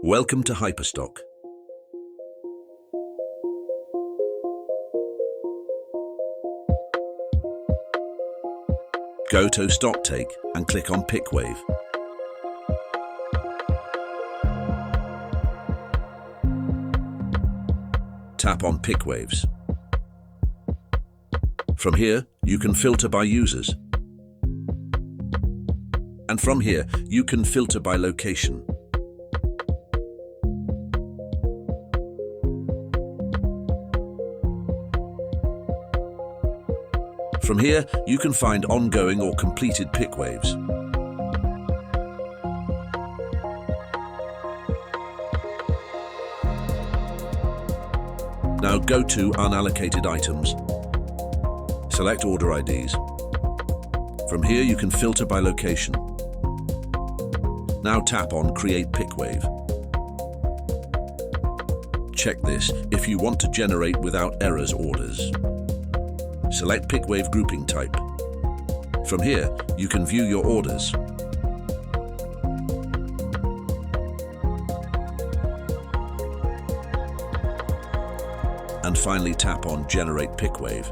Welcome to HYPERSTOCK. Go to Stocktake and click on Pick Wave. Tap on Pick Waves. From here, you can filter by users. And from here, you can filter by location. From here, you can find ongoing or completed pick waves. Now go to Unallocated Items. Select Order IDs. From here, you can filter by location. Now tap on Create Pick Wave. Check this if you want to generate without errors orders. Select Pick Wave Grouping Type. From here, you can view your orders. And finally tap on Generate Pick Wave.